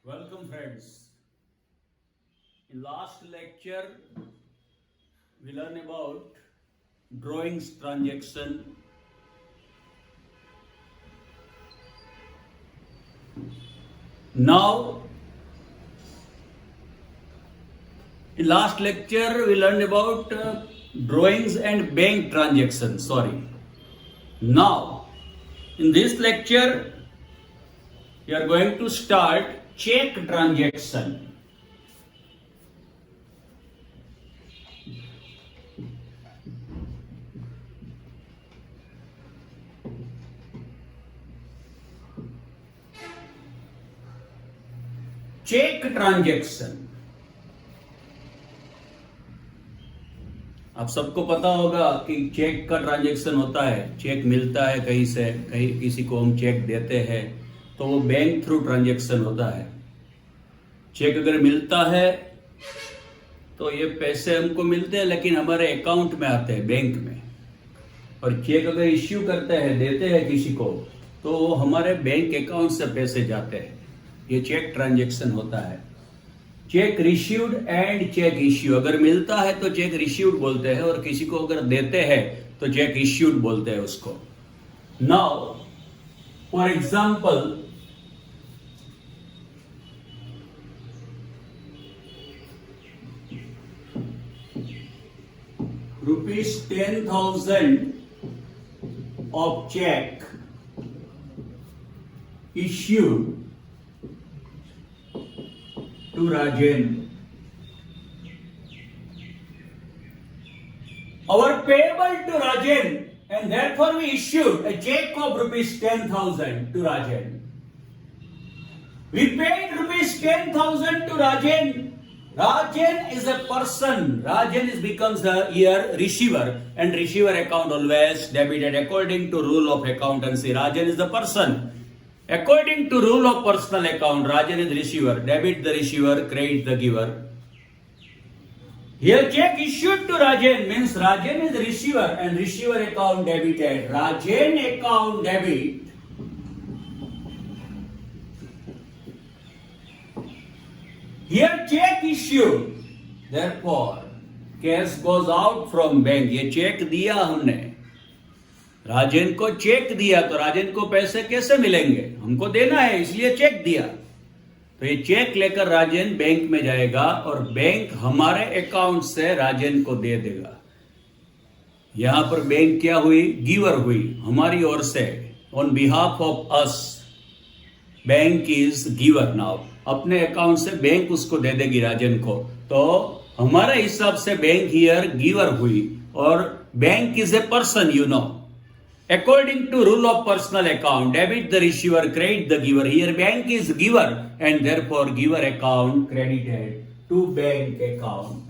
Welcome friends. In last lecture we learned about drawings transaction. Now in last lecture we learned about drawings and bank transaction. Now in this lecture we are going to start check transaction. Check transaction आप सबको पता होगा कि check का transaction होता है. Check मिलता है कहीं से, कहीं किसी को हम चेक देते हैं तो वो बैंक थ्रू ट्रांजैक्शन होता है. चेक अगर मिलता है तो ये पैसे हमको मिलते हैं लेकिन हमारे अकाउंट में आते हैं बैंक में. और चेक अगर इश्यू करते हैं, देते हैं किसी को, तो हमारे बैंक अकाउंट से पैसे जाते हैं. ये चेक ट्रांजैक्शन होता है. Check received and check issue. अगर मिलता है तो चेक रिसीव्ड बोलते हैं और किसी को अगर देते हैं तो चेक इश्यूड बोलते हैं उसको. Now for example ₹10,000 of check issued to Rajan. Our payable to Rajan, and therefore we issued a check of ₹10,000 to Rajan. We paid ₹10,000 to Rajan. Rajan is a person. Rajan becomes the here receiver, and receiver account always debited according to rule of accountancy. Rajan is the person. According to rule of personal account, Rajan is receiver. Debit the receiver, credit the giver. Here check issued to Rajan means Rajan is receiver and receiver account debited. Rajan account debit. Here check issued. Therefore, cash goes out from bank. ये check दिया हमने, राजन को check दिया, तो राजन को पैसे कैसे मिलेंगे? हमको देना है, इसलिए चेक दिया. तो ये चेक लेकर राजन बैंक में जाएगा और बैंक हमारे अकाउंट से राजन को दे देगा. यहां पर बैंक क्या हुई? गिवर हुई, हमारी ओर से. On behalf of us bank is giver. Now अपने अकाउंट से बैंक उसको दे देगी राजन को. तो हमारे हिसाब से बैंक हियर गिवर हुई. और bank is a person, you know. According to rule of personal account, debit the receiver, credit the giver. Here bank is giver and therefore giver account credited to bank account.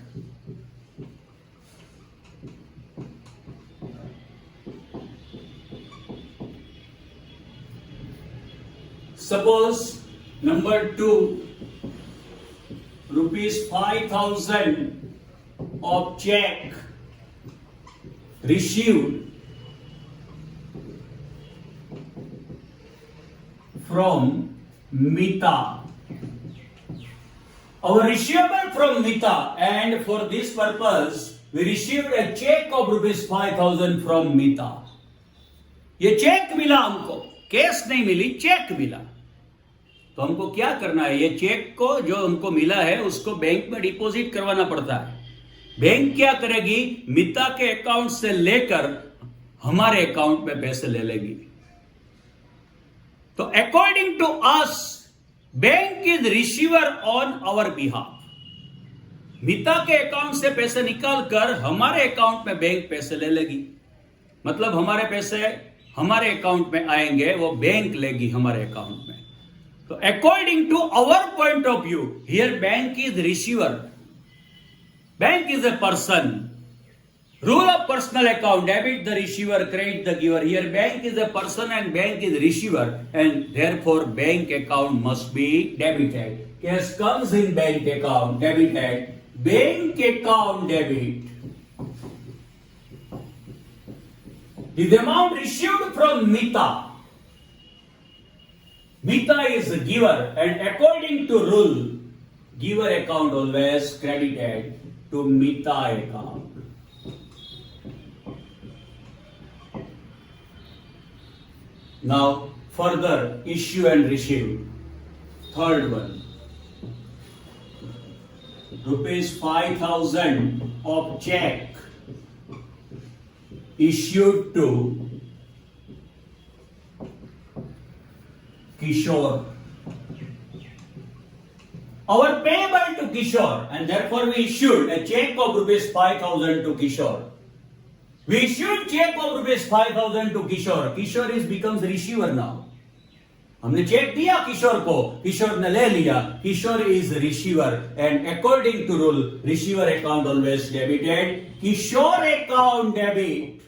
Suppose number 2, ₹5,000 of check received from Mita. Our receivable from Mita, and for this purpose we received a check of ₹5,000 from Mita. ये check मिला हमको, cash नहीं मिली, check मिला. तो हमको क्या करना है? ये चेक को जो हमको मिला है उसको बैंक में डिपॉजिट करवाना पड़ता है. बैंक क्या करेगी? मिता के अकाउंट से लेकर हमारे अकाउंट में पैसे ले लेगी. तो according to us bank is receiver on our behalf. Mita के अकाउंट से पैसे निकालकर हमारे अकाउंट में बैंक पैसे ले लेगी. मतलब हमारे पैसे हमारे अकाउंट में आएंगे, वो बैंक लेगी हमारे अकाउंट में. तो according to our point of view here bank is receiver. Bank is a person. Rule of personal account, debit the receiver, credit the giver. Here bank is a person and bank is receiver, and therefore bank account must be debited. Cash comes in bank account, debited. Bank account debit. The amount received from Mita Mita is a giver, and according to rule, giver account always credited to Mita account. Now, further issue and receive. Third one. Rupees 5,000 of check issued to Kishore. Our payable to Kishore, and therefore we issued a check of rupees 5,000 to Kishore. We issued check of rupees 5,000 to Kishore. Kishore becomes receiver now. हमने cheque दिया किशोर को, किशोर ने ले लिया. Kishore is receiver, and according to rule receiver account always debited. Kishore account debit.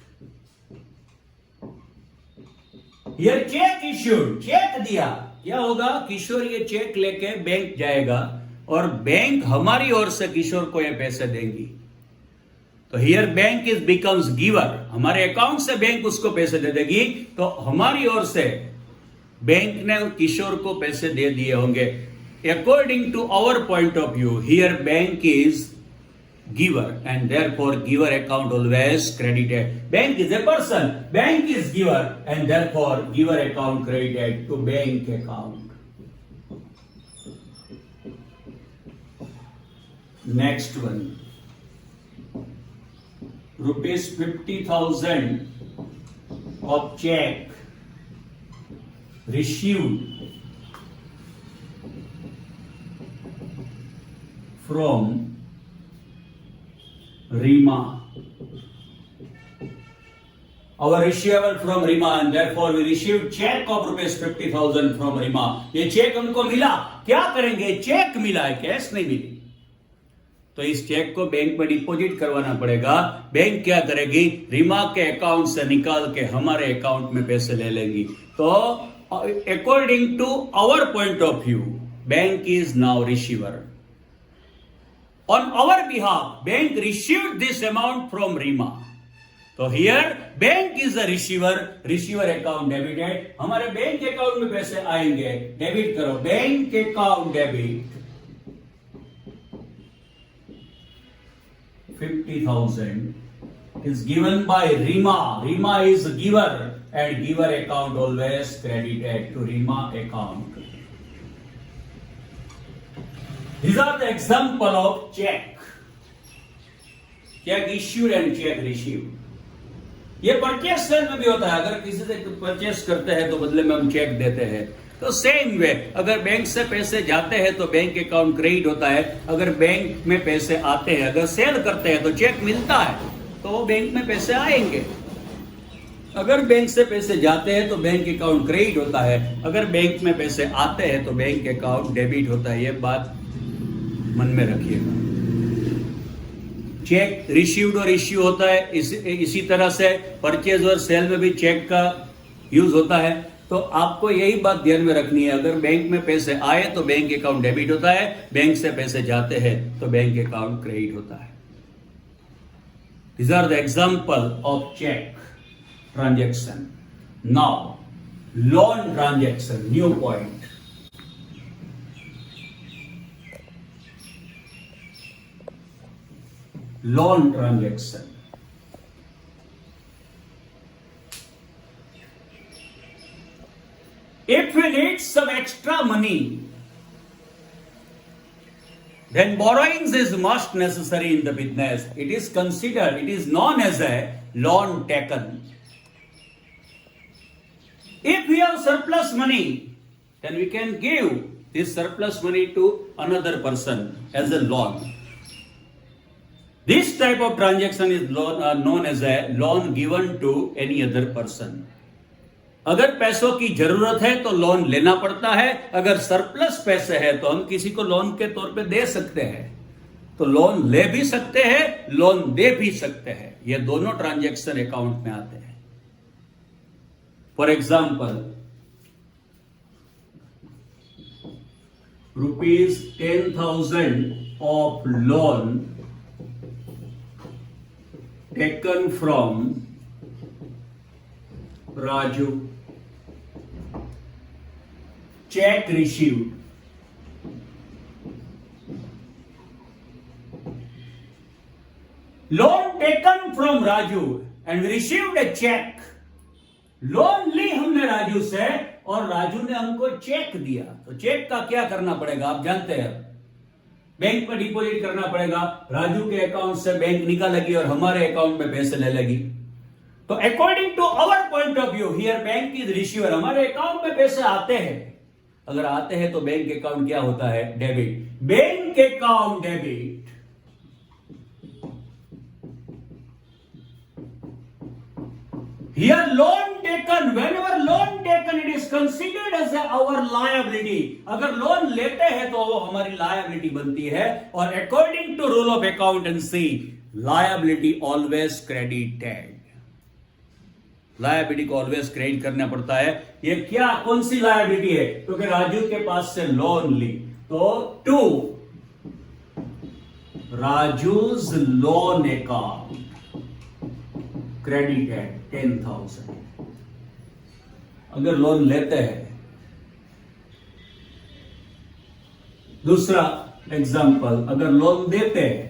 ये cheque issued, cheque दिया. क्या होगा? किशोर ये चेक लेके बैंक जाएगा और बैंक हमारी ओर से किशोर को ये पैसे देंगी. तो here bank is becomes giver. हमारे अकाउंट से बैंक उसको पैसे दे देगी, तो हमारी ओर से बैंक ने किशोर को पैसे दे दिए होंगे. According to our point of view, here bank is giver, and therefore giver account always credited. Bank is a person, bank is giver, and therefore giver account credited to bank account. Next one, rupees 50,000 of check received from Rima. Our receiver from Rima, and therefore we received check of rupees 50,000 from Rima. ये check हमको मिला, क्या करेंगे? Check मिला है, cash नहीं मिली, तो इस चेक को बैंक में डिपॉजिट करवाना पड़ेगा. बैंक क्या करेगी? रीमा के अकाउंट से निकाल के हमारे अकाउंट में पैसे ले लेंगी. तो according to our point of view, bank is now receiver. On our behalf, bank received this amount from Rima. So here, bank is the receiver, receiver account debited. हमारे बैंक अकाउंट में पैसे आएंगे, debit करो. Bank account debit 50,000 is given by Rima. Rima is giver, and giver account always credited to Rima account. These are the example of check. Check issued and check received. ये purchase cell में भी होता है. अगर किसी से purchase करते हैं तो बदले में हम चेक देते हैं. तो सेम वे, अगर बैंक से पैसे जाते हैं तो बैंक अकाउंट क्रेडिट होता है. अगर बैंक में पैसे आते हैं, अगर सेल करते हैं तो चेक मिलता है, तो वो बैंक में पैसे आएंगे. अगर बैंक से पैसे जाते हैं तो बैंक अकाउंट क्रेडिट होता है. अगर बैंक में पैसे आते हैं तो बैंक अकाउंट डेबिट होता है. ये बात मन में रखिएगा. चेक रिसीव्ड और इश्यू होता है. इसी तरह से परचेज और सेल में भी चेक का यूज होता है. तो आपको यही बात ध्यान में रखनी है. अगर बैंक में पैसे आए तो बैंक अकाउंट डेबिट होता है, बैंक से पैसे जाते हैं तो बैंक अकाउंट क्रेडिट होता है. These are the example of check transaction. Now, loan transaction, new point. Loan transaction. If we need some extra money, then borrowings is must necessary in the business. It is considered, it is known as a loan taken. If we have surplus money, then we can give this surplus money to another person as a loan. This type of transaction is known as a loan given to any other person. अगर पैसों की जरूरत है तो loan लेना पड़ता है. अगर सरप्लस पैसे है तो हम किसी को लोन के तौर पे दे सकते हैं. तो लोन ले भी सकते हैं, लोन दे भी सकते हैं. ये दोनों ट्रांजैक्शन अकाउंट में आते हैं. For example, rupees 10,000 of loan taken from Raju. check received. Loan taken from Raju and we received a check. Loan ली हमने राजू से और राजू ने हमको चेक दिया. तो चेक का क्या करना पड़ेगा आप जानते हैं. बैंक में डिपॉजिट करना पड़ेगा. राजू के अकाउंट से बैंक निकालेगी और हमारे अकाउंट में पैसे ले लेगी. तो according to our point of view here bank is receiver. हमारे अकाउंट में पैसे आते हैं. अगर आते हैं तो बैंक अकाउंट क्या होता है, debit. Bank account debit. Here loan taken, whenever loan taken it is considered as our liability. अगर लोन लेते हैं तो वो हमारी liability बनती है और according to rule of accountancy liability always credited. Liability को ऑलवेज क्रेडिट करना पड़ता है. ये क्या कौन सी लायबिलिटी है, क्योंकि राजू के पास से लोन ली. तो to Raju's loan account credited 10,000. अगर लोन लेते हैं. दूसरा एग्जांपल, अगर लोन देते हैं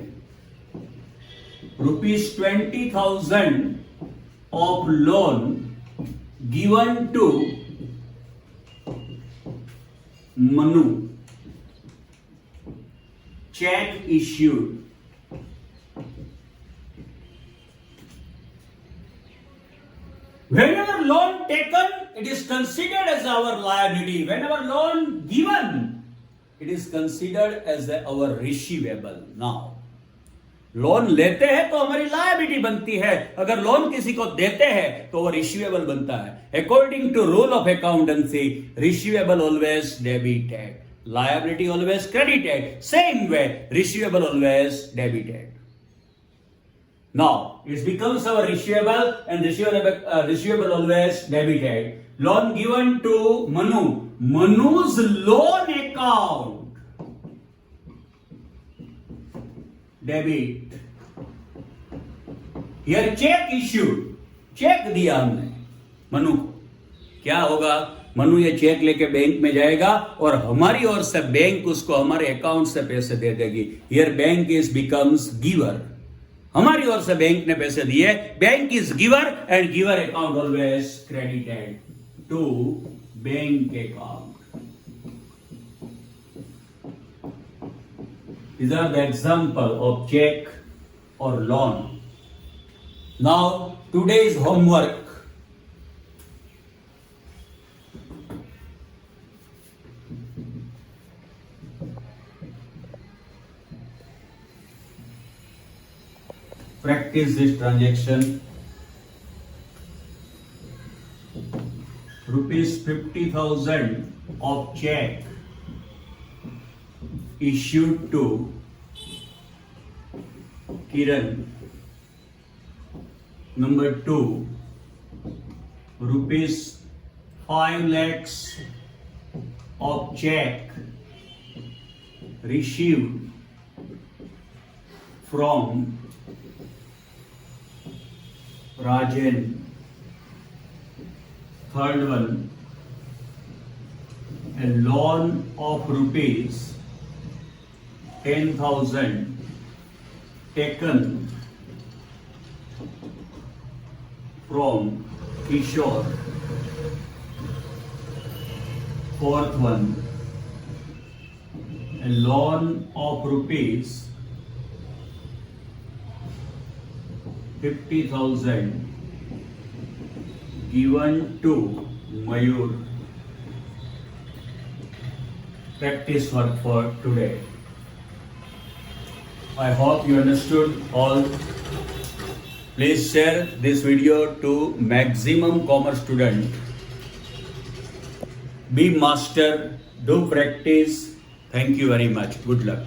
₹20,000 of loan given to Manu, check issued. Whenever loan taken, it is considered as our liability. Whenever loan given, it is considered as our receivable. Now, loan लेते हैं तो हमारी लायबिलिटी बनती है. अगर लोन किसी को देते हैं तो वो रिसीवेबल बनता है. According to rule of accountancy receivable always debited, liability always credited. Same way receivable always debited. Now it becomes our receivable and receivable always debited. Loan given to Manu, Manu's loan account debit. Here check issued, check दिया हमने मनु को. क्या होगा, मनु ये check लेके bank में जाएगा और हमारी ओर से बैंक उसको हमारे अकाउंट से पैसे दे देगी. Here bank is becomes giver. हमारी ओर से बैंक ने पैसे दिए. Bank is giver and giver account always credited to bank account. These are the example of check or loan. Now today's homework. Practice this transaction. ₹50,000 of check issued to Kiran. Number 2, ₹5 lakhs of check received from Rajan. Third one, a loan of ₹10,000 taken from Kishore. Fourth one, a loan of ₹50,000 given to Mayur. Practice work for today. I hope you understood all. Please share this video to maximum commerce student. Be master, do practice. Thank you very much. Good luck.